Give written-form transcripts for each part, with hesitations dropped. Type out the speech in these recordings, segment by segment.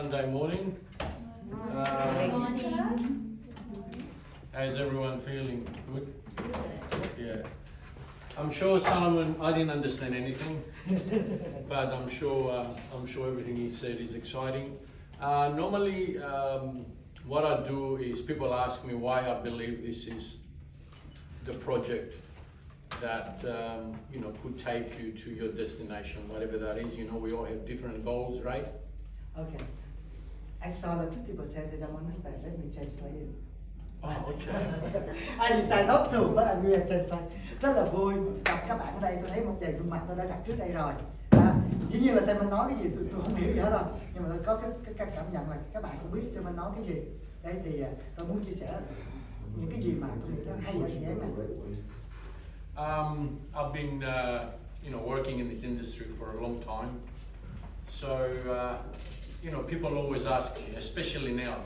Monday morning. How's everyone feeling? Good? Yeah. I'm sure Solomon, I didn't understand anything, but I'm sure everything he said is exciting. Normally, what I do is people ask me why I believe this is the project that could take you to your destination, whatever that is. You know, we all have different goals, right? Okay. I saw that 50% they don't understand. Let me translate it. Oh, okay. I decided not to, but I will translate. Rất là vui gặp các bạn ở đây. Tôi thấy một vài gương mặt tôi đã gặp trước đây rồi. Dĩ nhiên là Simon nói cái gì tôi không hiểu gì hết đâu. Nhưng mà tôi có cái cảm nhận là các bạn không biết Simon nói cái gì. Đây thì tôi muốn chia sẻ những cái gì mà tôi nghĩ là hay ở dự án này. I've been working in this industry for a long time. So people always ask me, especially now,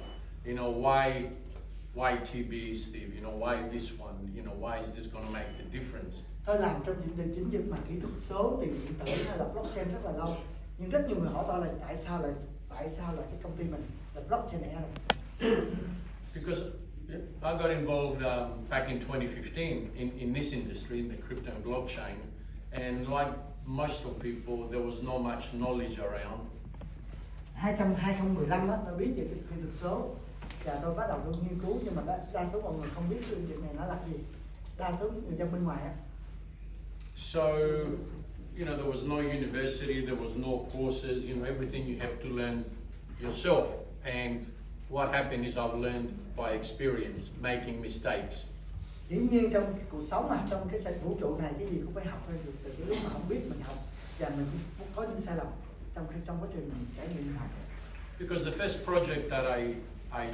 why TBE, Steve? Why this one? Why is this going to make the difference? Tôi làm trong lĩnh vực mà kỹ thuật số, tiền điện tử hay là blockchain rất là lâu. Nhưng rất nhiều người hỏi tôi là tại sao là cái công ty mình là blockchain này rồi? Because I got involved back in 2015 in this industry, in the crypto and blockchain, and like most of people, there was not much knowledge around. 2015 đó, tôi biết về cái kỹ thuật số và tôi bắt đầu tôi nghiên cứu, nhưng mà đa số mọi người không biết cái việc này nó là gì. Đa số người dân bên ngoài á. So, there was no university, there was no courses, everything you have to learn yourself. And what happened is I've learned by experience, making mistakes. Dĩ nhiên trong cái cuộc sống mà trong cái vũ trụ này cái gì cũng phải học thôi, từ cái lúc mà không biết mình học và mình cũng có những sai lầm trong quá trình mình trải nghiệm học. Because the first project that I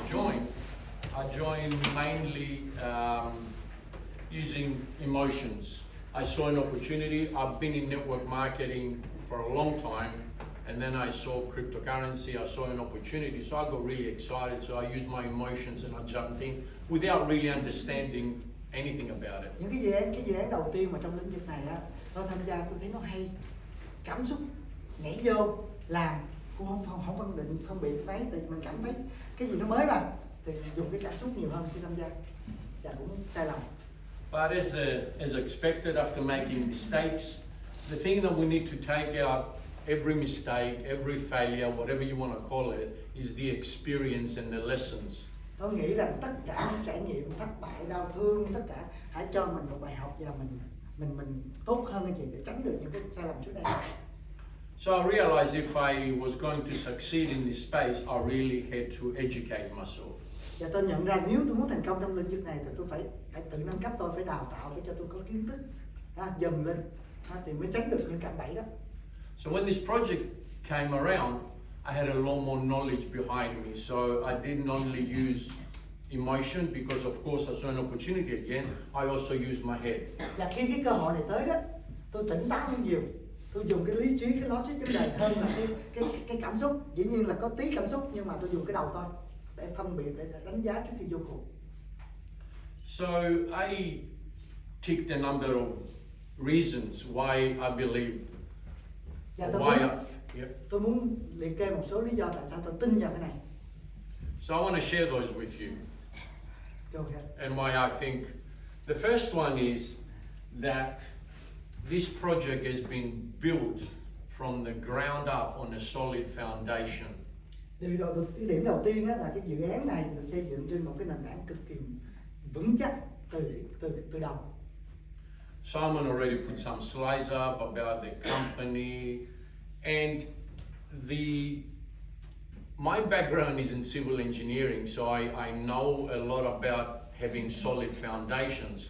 joined mainly using emotions. I saw an opportunity. I've been in network marketing for a long time, and then I saw cryptocurrency. I saw an opportunity, so I got really excited. So I used my emotions and I jumped in without really understanding anything about it. Những cái dự án đầu tiên mà trong lĩnh vực này á, tôi tham gia tôi thấy nó hay, cảm xúc nhảy vô làm, cũng không phân định phân biệt mấy, thì mình cảm thấy cái gì nó mới mà thì dùng cái cảm xúc nhiều hơn khi tham gia và cũng sai lầm. But as expected, after making mistakes, the thing that we need to take out every mistake, every failure, whatever you want to call it, is the experience and the lessons. Tôi nghĩ rằng tất cả những trải nghiệm thất bại, đau thương, tất cả hãy cho mình một bài học và mình tốt hơn anh chị để tránh được những cái sai lầm trước đây. So I realized if I was going to succeed in this space, I really had to educate myself. Và tôi nhận ra nếu tôi muốn thành công trong lĩnh vực này thì tôi phải tự nâng cấp, tôi phải đào tạo để cho tôi có kiến thức dần lên thì mới tránh được những cạm bẫy đó. So when this project came around, I had a lot more knowledge behind me. So I didn't only use emotion because of course I saw an opportunity again. I also used my head. Và khi cái cơ hội này tới đó, tôi tỉnh táo hơn nhiều. Tôi dùng cái lý trí, cái logic vấn đề hơn là cái cảm xúc. Dĩ nhiên là có tí cảm xúc nhưng mà tôi dùng cái đầu tôi để phân biệt, để đánh giá trước khi vô cuộc. So I ticked a number of reasons why I believe. Tôi muốn liệt kê một số lý do tại sao tôi tin vào cái này. So I want to share those with you. Okay. And why I think the first one is that this project has been built from the ground up on a solid foundation. Cái điểm đầu tiên là cái dự án này được xây dựng trên một cái nền tảng cực kỳ vững chắc từ đầu. Simon already put some slides up about the company, and my background is in civil engineering, so I know a lot about having solid foundations.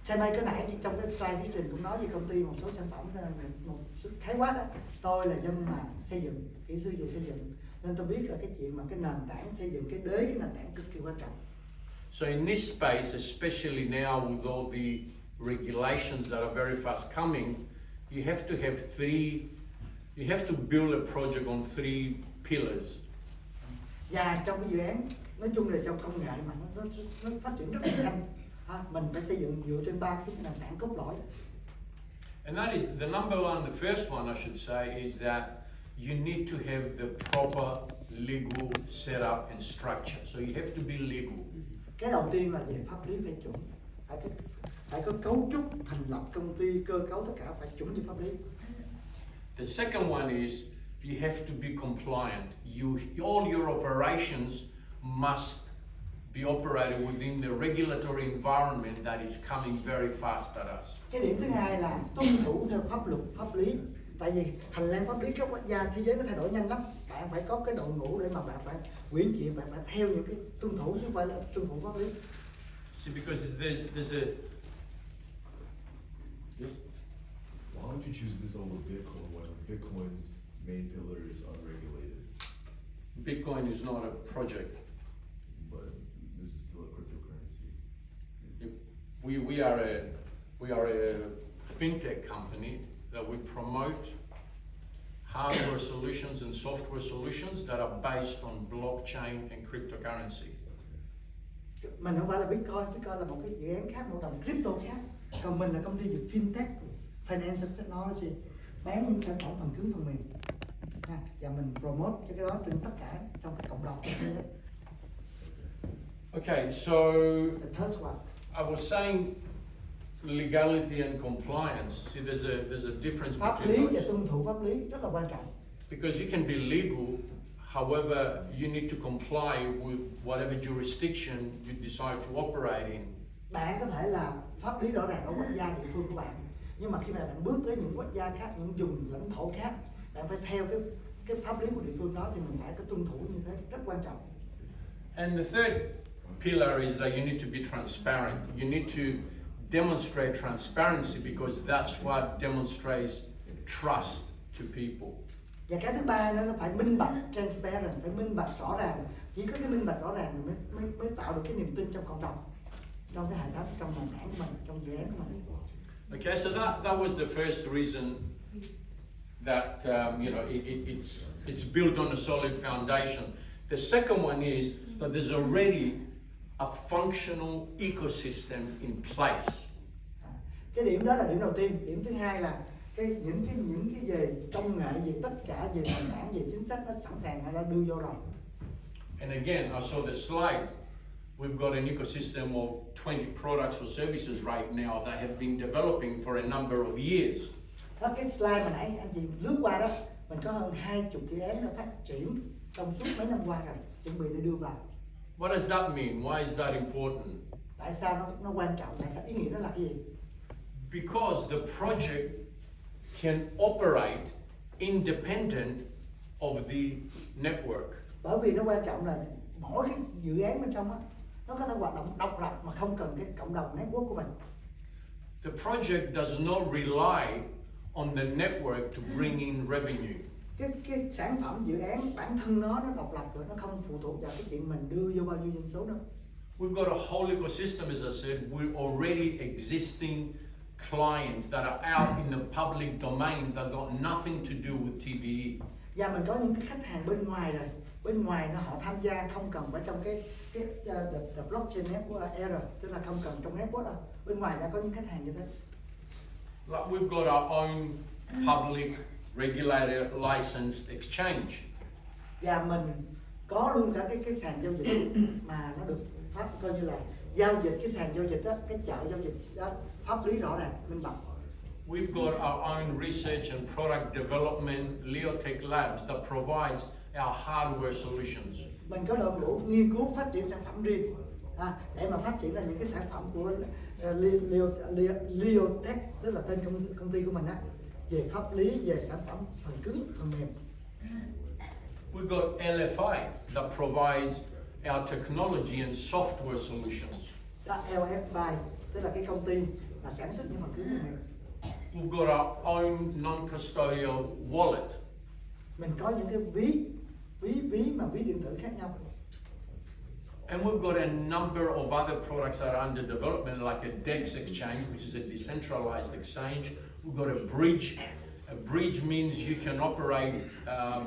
Xe may cái nãy trong cái slide phía trên cũng nói về công ty một số sản phẩm, một số khái quát đó. Tôi là dân mà xây dựng, kỹ sư về xây dựng, nên tôi biết là cái chuyện mà cái nền tảng xây dựng, cái nền tảng cực kỳ quan trọng. So in this space, especially now with all the regulations that are very fast coming, you have to build a project on 3 pillars. Và trong cái dự án, nói chung là trong công nghệ mà nó phát triển rất là nhanh, mình phải xây dựng dựa trên 3 cái nền tảng cốt lõi. And that is the number one, the first one I should say is that you need to have the proper legal setup and structure. So you have to be legal. Cái đầu tiên là về pháp lý phải chuẩn, phải có cấu trúc thành lập công ty, cơ cấu tất cả phải chuẩn về pháp lý. The second one is you have to be compliant. All your operations must be operated within the regulatory environment that is coming very fast at us. Cái điểm thứ hai là tuân thủ theo pháp luật, pháp lý. Tại vì hành lang pháp lý các quốc gia thế giới nó thay đổi nhanh lắm. Bạn phải có cái đội ngũ để mà bạn phải quyển chuyển, bạn phải theo những cái tuân thủ chứ không phải là tuân thủ pháp lý. See, because there's a yes? Why would you choose this over Bitcoin when Bitcoin's main pillar is unregulated? Bitcoin is not a project. But this is still a cryptocurrency. We are a fintech company that we promote hardware solutions and software solutions that are based on blockchain and cryptocurrency. Mình không phải là Bitcoin là một cái dự án khác, một đồng crypto khác. Còn mình là công ty về fintech, financial technology, bán những sản phẩm phần cứng phần mềm. Và mình promote cho cái đó trên tất cả trong cái cộng đồng. Okay, so The first one. I was saying legality and compliance. See, there's a difference Pháp between lý và those. tuân thủ pháp lý rất là quan trọng. Because you can be legal, however, you need to comply with whatever jurisdiction you decide to operate in. Bạn có thể là pháp lý rõ ràng ở quốc gia địa phương của bạn, nhưng mà khi mà bạn bước tới những quốc gia khác, những vùng lãnh thổ khác, bạn phải theo cái pháp lý của địa phương đó thì mình phải có tuân thủ như thế, rất quan trọng. And the third pillar is that you need to be transparent. You need to demonstrate transparency because that's what demonstrates trust to people. Và cái thứ ba nó phải minh bạch, transparent, phải minh bạch rõ ràng. Chỉ có cái minh bạch rõ ràng mới tạo được cái niềm tin trong cộng đồng, trong cái hệ thống, trong nền tảng của mình, trong dự án của mình. Okay, so that was the first reason that it's built on a solid foundation. The second one is that there's already a functional ecosystem in place. Cái điểm đó là điểm đầu tiên. Điểm thứ hai là những cái về công nghệ, về tất cả, về nền tảng, về chính sách nó sẵn sàng, nó đã đưa vô rồi. And again, I saw the slide. We've got an ecosystem of 20 products or services right now that have been developing for a number of years. Đó, cái slide mà nãy anh chị lướt qua đó, mình có hơn 20 dự án nó phát triển trong suốt mấy năm qua rồi, chuẩn bị để đưa vào. What does that mean? Why is that important? Tại sao nó quan trọng? Tại sao ý nghĩa nó là cái gì? Because the project can operate independent of the network. Bởi vì nó quan trọng là mỗi cái dự án bên trong á, nó có thể hoạt động độc lập mà không cần cái cộng đồng network của mình. The project does not rely on the network to bring in revenue. Cái sản phẩm dự án bản thân nó độc lập rồi, nó không phụ thuộc vào cái chuyện mình đưa vô bao nhiêu doanh số đâu. We've got a whole ecosystem, as I said. We're already existing clients that are out in the public domain that got nothing to do with TBE. Và mình có những cái khách hàng bên ngoài rồi, bên ngoài nó họ tham gia không cần phải trong cái the blockchain network era, tức là không cần trong network đâu. Bên ngoài đã có những khách hàng như thế. Like we've got our own public regulated licensed exchange. Và mình có luôn cả cái sàn giao dịch mà nó được pháp coi như là giao dịch, cái sàn giao dịch đó, cái chợ giao dịch đó, pháp lý rõ ràng, minh bạch. We've got our own research and product development Leotech labs that provides our hardware solutions. Mình có đội ngũ nghiên cứu phát triển sản phẩm riêng để mà phát triển ra những cái sản phẩm của Leotech, tức là tên công ty của mình á, về pháp lý, về sản phẩm phần cứng, phần mềm. We've got LFI that provides our technology and software solutions. Đó, LFI, tức là cái công ty mà sản xuất những phần cứng, phần mềm. We've got our own non-custodial wallet. Mình có những cái ví điện tử khác nhau. And we've got a number of other products that are under development, like a DEX exchange, which is a decentralized exchange. We've got a bridge. A bridge means you can operate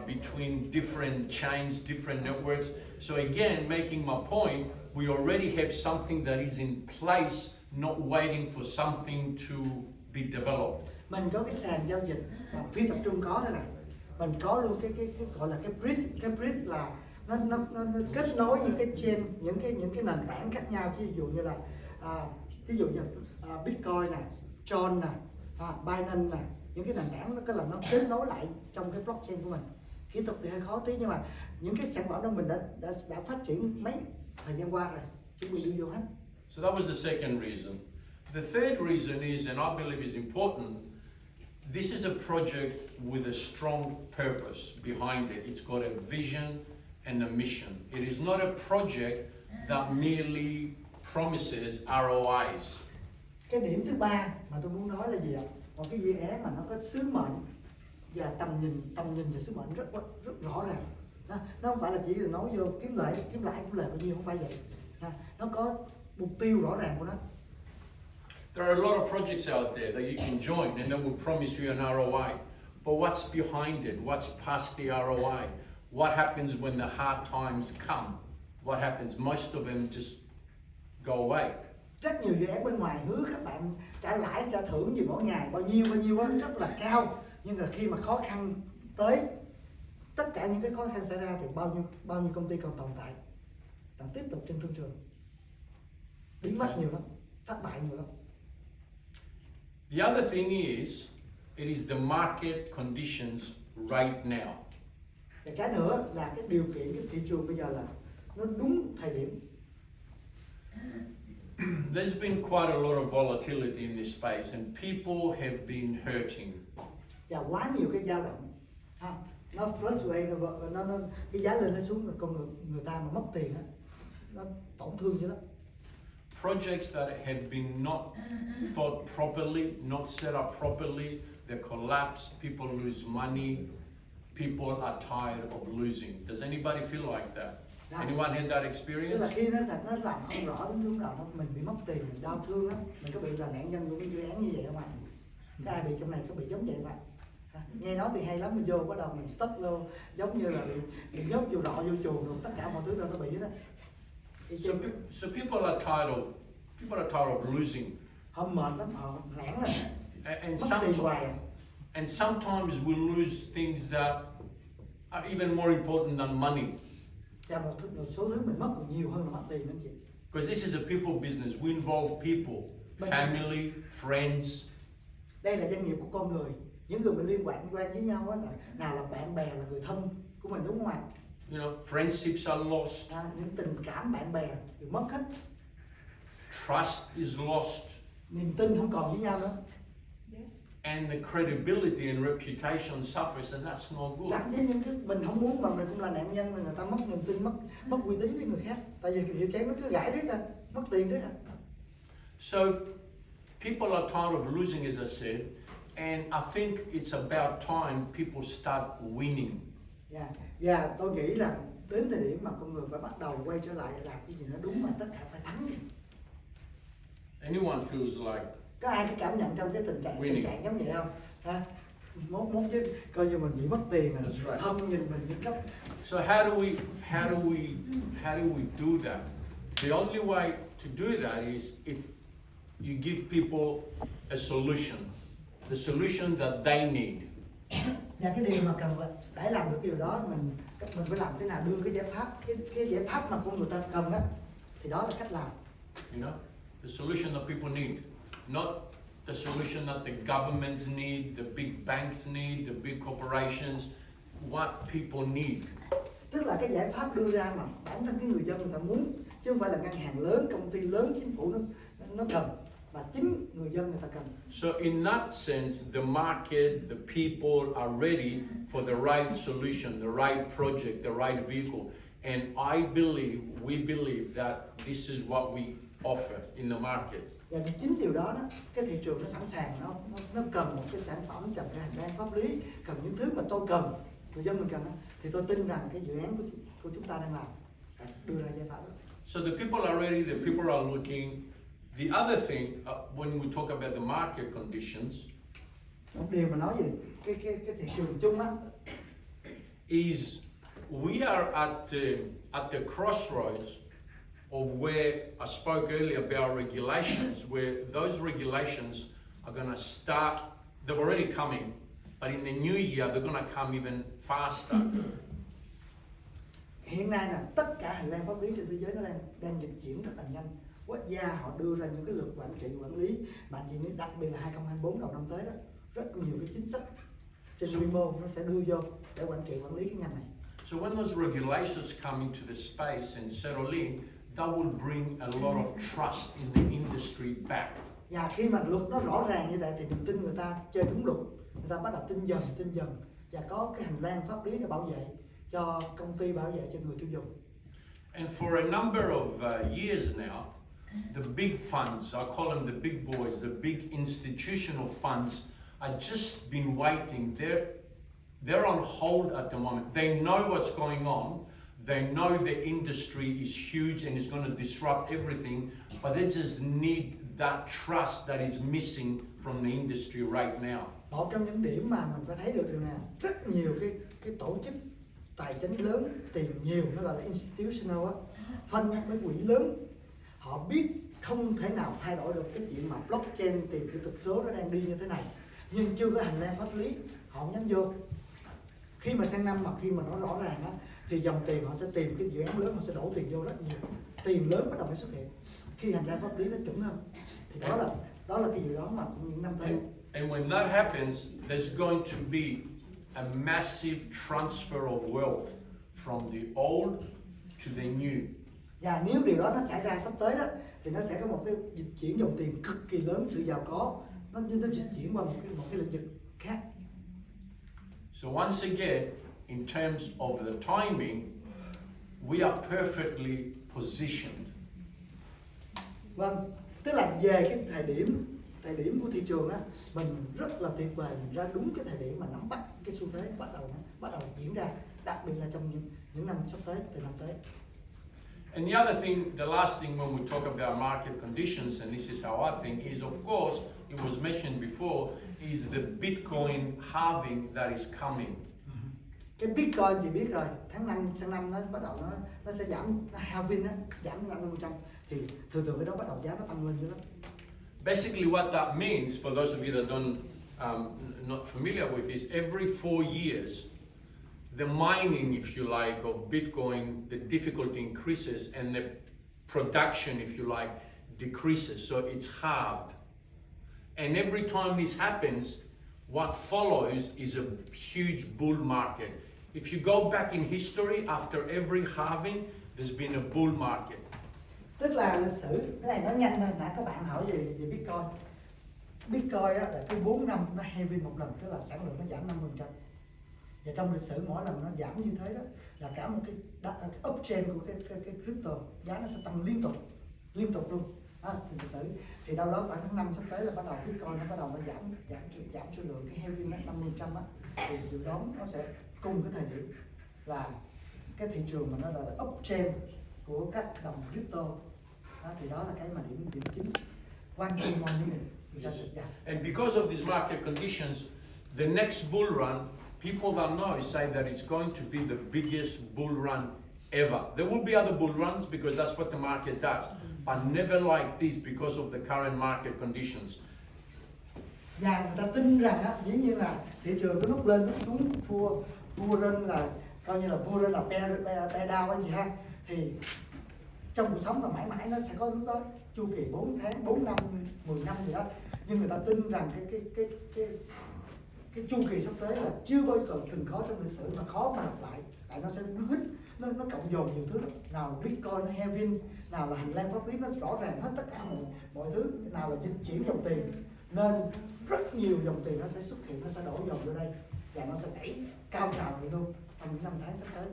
between different chains, different networks. So again, making my point, we already have something that is in place, not waiting for something to be developed. Mình có cái sàn giao dịch mà phi tập trung có đó này. mình có luôn cái gọi là cái bridge là nó kết nối những cái chain, những cái nền tảng khác nhau, ví dụ như là Bitcoin nè, Tron nè, Binance nè, những cái nền tảng nó là nó kết nối lại trong cái blockchain của mình. Kỹ thuật thì hơi khó tí, nhưng mà những cái sản phẩm đó mình đã phát triển mấy thời gian qua rồi, chúng mình đưa vô hết. So that was the second reason. The third reason is, and I believe is important, this is a project with a strong purpose behind it. It's got a vision and a mission. It is not a project that merely promises ROIs. Cái điểm thứ ba mà tôi muốn nói là gì ạ? Một cái dự án mà nó có sứ mệnh và tầm nhìn và sứ mệnh rất rõ ràng. Nó không phải là chỉ là nói vô kiếm lại bao nhiêu, không phải vậy. Nó có mục tiêu rõ ràng của nó. There are a lot of projects out there that you can join and that will promise you an ROI. But what's behind it? What's past the ROI? What happens when the hard times come? What happens? Most of them just go away. Rất nhiều dự án bên ngoài hứa các bạn trả lãi, trả thưởng gì mỗi ngày bao nhiêu đó, rất là cao. Nhưng mà khi mà khó khăn tới, tất cả những cái khó khăn xảy ra thì bao nhiêu công ty còn tồn tại, đang tiếp tục trên thương trường, biến mất nhiều lắm, thất bại nhiều lắm. The other thing is, it is the market conditions right now. Và cái nữa là cái điều kiện cái thị trường bây giờ là nó đúng thời điểm. There's been quite a lot of volatility in this space and people have been hurting. Và quá nhiều cái dao động, nó fluctuate, nó cái giá lên nó xuống, là con người ta mà mất tiền á, nó tổn thương dữ lắm. Projects that had been not thought properly, not set up properly, they collapse, people lose money, people are tired of losing. Does anybody feel like that? Anyone had that Tức experience? là khi nó làm không rõ đến hướng nào, mình bị mất tiền, mình đau thương á, mình có bị là nạn nhân của cái dự án như vậy không ạ? Có ai bị trong này có bị giống vậy không ạ? Nghe nói thì hay lắm, mình vô bắt đầu mình stuck luôn, giống như là bị nhốt vô rọ vô chuồng rồi, tất cả mọi thứ đâu nó bị hết á. So people are tired of losing. Họ mệt lắm, họ nản lắm, And mất tiền hoài. and sometimes we lose things that are even more important than money. Và một số thứ mình mất còn nhiều hơn là mất tiền nữa chị. Because this is a people business. We involve people, family, friends. Đây là doanh nghiệp của con người, những người mình liên quan với nhau á, nào là bạn bè, là người thân của mình, đúng không ạ? You know, friendships are lost. Những tình cảm bạn bè đều mất hết. Trust is lost. Niềm tin không còn với nhau nữa. And the credibility and reputation suffers, and that's not good. Thậm chí những cái mình không muốn mà mình cũng là nạn nhân, người ta mất niềm tin, mất uy tín với người khác. Tại vì dự án nó cứ gãi riết à, mất tiền riết à. So people are tired of losing, as I said, and I think it's about time people start winning. Và tôi nghĩ là đến thời điểm mà con người phải bắt đầu quay trở lại làm cái gì nó đúng, mà tất cả phải thắng. Anyone feels like Có ai cái cảm nhận trong cái tình trạng giống vậy không? Mốt chứ coi như mình bị mất tiền rồi, thân nhìn mình như cấp. so. How do we do that? The only way to do that is if you give people a solution, the solution that they need. Và cái điều mà cần là để làm được điều đó, mình phải làm thế nào, đưa cái giải pháp, cái giải pháp mà con người ta cần á, thì đó là cách làm. You know, the solution that people need, not the solution that the governments need, the big banks need, the big corporations. What people need. Tức là cái giải pháp đưa ra mà bản thân cái người dân người ta muốn, chứ không phải là ngân hàng lớn, công ty lớn, chính phủ nó cần, mà chính người dân người ta cần. So in that sense, the market, the people are ready for the right solution, the right project, the right vehicle. And we believe that this is what we offer in the market. Và chính điều đó, cái thị trường nó sẵn sàng, nó cần một cái sản phẩm, cần cái hành lang pháp lý, cần những thứ mà tôi cần, người dân mình cần, thì tôi tin rằng cái dự án của chúng ta đang làm đưa ra giải pháp đó. So the people are ready, the people are looking. The other thing, when we talk about the market conditions, một điều mà nói về cái thị trường chung á, is we are at the crossroads of where I spoke earlier about regulations, where those regulations are going to start. They're already coming, but in the new year they're going to come even faster. Hiện nay là tất cả hành lang pháp lý trên thế giới nó đang dịch chuyển rất là nhanh. Quốc gia họ đưa ra những cái luật quản trị quản lý, bạn chỉ nghĩ đặc biệt là 2024 đầu năm tới đó, rất nhiều cái chính sách trên quy mô nó sẽ đưa vô để quản trị quản lý cái ngành này. So when those regulations come into the space and settle in, that will bring a lot of trust in the industry back. Và khi mà luật nó rõ ràng như vậy thì niềm tin người ta chơi đúng luật, người ta bắt đầu tin dần và có cái hành lang pháp lý để bảo vệ cho công ty, bảo vệ cho người tiêu dùng. And for a number of years now, the big funds, I call them the big boys, the big institutional funds, are just been waiting. They're on hold at the moment. They know what's going on. They know the industry is huge and is going to disrupt everything, but they just need that trust that is missing from the industry right now. Một trong những điểm mà mình phải thấy được điều này, rất nhiều cái tổ chức tài chính lớn, tiền nhiều, nó gọi là institutional á, phân mấy quỹ lớn, họ biết không thể nào thay đổi được cái chuyện mà blockchain, tiền kỹ thuật số nó đang đi như thế này, nhưng chưa có hành lang pháp lý, họ không dám vô. Khi mà sang năm mà khi mà nó rõ ràng á, thì dòng tiền họ sẽ tìm cái dự án lớn, họ sẽ đổ tiền vô rất nhiều, tiền lớn bắt đầu mới xuất hiện. Khi hành lang pháp lý nó chuẩn hơn, thì đó là cái dự đoán mà cũng những năm tới. And when that happens, there's going to be a massive transfer of wealth from the old to the new. Và nếu điều đó nó xảy ra sắp tới đó, thì nó sẽ có một cái dịch chuyển dòng tiền cực kỳ lớn, sự giàu có nó dịch chuyển qua một cái lĩnh vực khác. So once again, in terms of the timing, we are perfectly positioned. Vâng, tức là về cái thời điểm của thị trường á, mình rất là tuyệt vời, mình ra đúng cái thời điểm mà nắm bắt cái xu thế bắt đầu diễn ra, đặc biệt là trong những năm sắp tới, từ năm tới. And the other thing, the last thing when we talk about market conditions, and this is how I think, is of course, it was mentioned before, is the Bitcoin halving that is coming. Cái Bitcoin chị biết rồi, tháng 5 sang năm nó bắt đầu nó sẽ giảm, nó halving á, giảm 50%, thì thường cái đó bắt đầu giá nó tăng lên dữ lắm. Basically what that means, for those of you that don't not familiar with this, every 4 years, the mining, if you like, of Bitcoin, the difficulty increases and the production, if you like, decreases. So it's halved. And every time this happens, what follows is a huge bull market. If you go back in history, after every halving, there's been a bull market. Tức là lịch sử, cái này nó nhanh hơn, nãy các bạn hỏi về Bitcoin. Bitcoin á, là cứ 4 năm nó halving một lần, tức là sản lượng nó giảm 5%. Và trong lịch sử mỗi lần nó giảm như thế đó là cả một cái uptrend của cái crypto, giá nó sẽ tăng liên tục luôn. Thì lịch sử thì đâu đó khoảng tháng 5 sắp tới là bắt đầu Bitcoin nó bắt đầu nó giảm số lượng, cái halving nó 50% á, thì dự đoán nó sẽ cùng cái thời điểm là cái thị trường mà nó là uptrend của các đồng crypto. Thì đó là cái mà điểm chính quan trọng mọi người. And because of these market conditions, the next bull run, people that know say that it's going to be the biggest bull run ever. There will be other bull runs because that's what the market does, but never like this because of the current market conditions. Và người ta tin rằng á, dĩ nhiên là thị trường có lúc lên lúc xuống, vua lên là coi như là vua lên là bear down anh chị ha. Thì trong cuộc sống là mãi mãi nó sẽ có lúc đó chu kỳ 4 tháng, 4 năm, 10 năm gì đó. Nhưng người ta tin rằng cái chu kỳ sắp tới là chưa bao giờ từng có trong lịch sử, mà khó mà lặp lại. Tại nó sẽ nó cộng dồn nhiều thứ lắm. Nào Bitcoin nó halving, nào là hành lang pháp lý nó rõ ràng hết tất cả mọi thứ, nào là dịch chuyển dòng tiền, nên rất nhiều dòng tiền nó sẽ xuất hiện, nó sẽ đổ dồn vô đây và nó sẽ đẩy cao trào này luôn trong những năm tháng sắp tới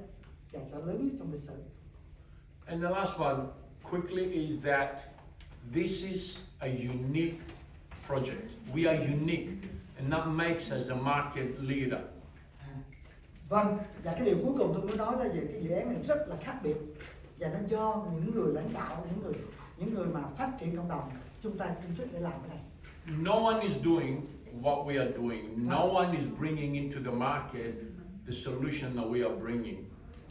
và sẽ lớn nhất trong lịch sử. And the last one, quickly, is that this is a unique project. We are unique, and that makes us a market leader. Vâng, và cái điều cuối cùng tôi muốn nói là về cái dự án này rất là khác biệt, và nó do những người lãnh đạo, những người mà phát triển cộng đồng chúng ta chung sức để làm cái này. No one is doing what we are doing. No one is bringing into the market the solution that we are bringing.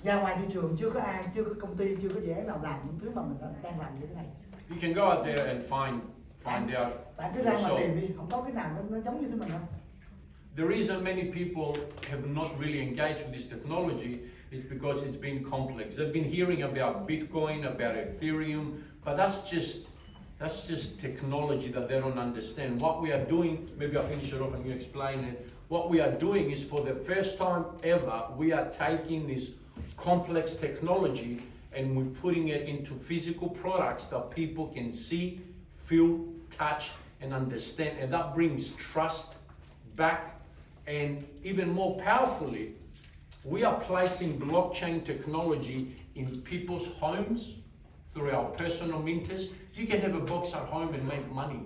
Và ngoài thị trường chưa có ai, chưa có công ty, chưa có dự án nào làm những thứ mà mình đang làm như thế này. You can go out there and find out Bạn cứ ra mà yourself. tìm đi, không có cái nào nó giống như thế mình đâu. the reason many people have not really engaged with this technology is because it's been complex. They've been hearing about Bitcoin, about Ethereum, but that's just technology that they don't understand. What we are doing, maybe I'll finish it off and you explain it. What we are doing is, for the first time ever, we are taking this complex technology and we're putting it into physical products that people can see, feel, touch, and understand. And that brings trust back. And even more powerfully, we are placing blockchain technology in people's homes through our personal minters. You can have a box at home and make money.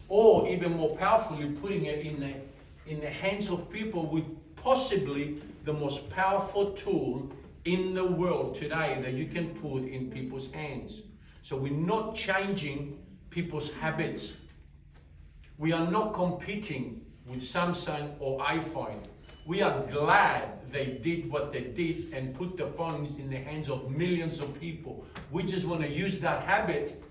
Or even more powerfully, putting it in the hands of people with possibly the most powerful tool in the world today that you can put in people's hands. So we're not changing people's habits. We are not competing with Samsung or iPhone. We are glad they did what they did and put the phones in the hands of millions of people. We just want to use that habit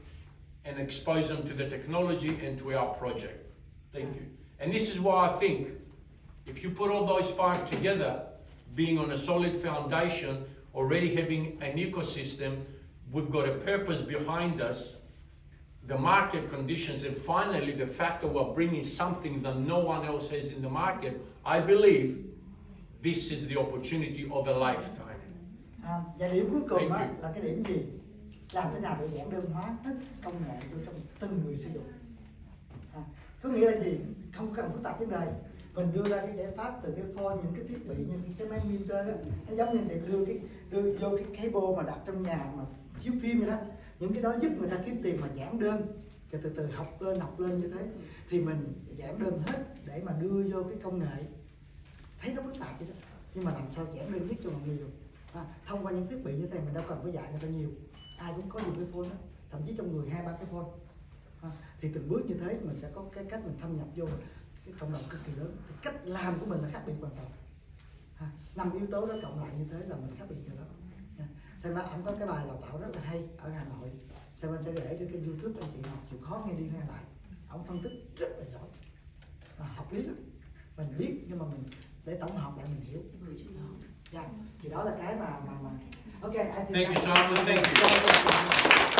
and expose them to the technology and to our project. Thank you. And this is why I think if you put all those five together, being on a solid foundation, already having an ecosystem, we've got a purpose behind us, the market conditions, and finally the fact that we're bringing something that no one else has in the market, I believe this is the opportunity of a lifetime. Và điểm cuối cùng Thank you. là cái điểm gì? Làm thế nào để giản đơn hóa hết công nghệ cho trong từng người sử dụng. Có nghĩa là gì? Không cần phức tạp vấn đề. Mình đưa ra cái giải pháp từ cái phone, những cái thiết bị như cái máy printer đó, nó giống như để đưa vô cái cable mà đặt trong nhà mà chiếu phim vậy đó. Những cái đó giúp người ta kiếm tiền mà giản đơn, và từ từ học lên như thế thì mình giản đơn hết để mà đưa vô cái công nghệ. Thấy nó phức tạp vậy đó, nhưng mà làm sao giản đơn nhất cho mọi người dùng. Thông qua những thiết bị như thế mình đâu cần phải dạy người ta nhiều, ai cũng có dùng cái phone đó, thậm chí trong người 2-3 cái phone. Thì từng bước như thế mình sẽ có cái cách mình thâm nhập vô cái cộng đồng cực kỳ lớn. Thì cách làm của mình là khác biệt hoàn toàn. 5 yếu tố đó cộng lại như thế là mình khác biệt rồi đó. Xem mà anh có cái bài đào tạo rất là hay ở Hà Nội, xem anh sẽ để trên kênh YouTube, anh chị học chịu khó nghe đi nghe lại. Ông phân tích rất là giỏi, học lý lắm. Mình biết nhưng mà mình để tổng hợp lại mình hiểu. Thì đó là cái mà ok. Thank you, Simon. Thank you.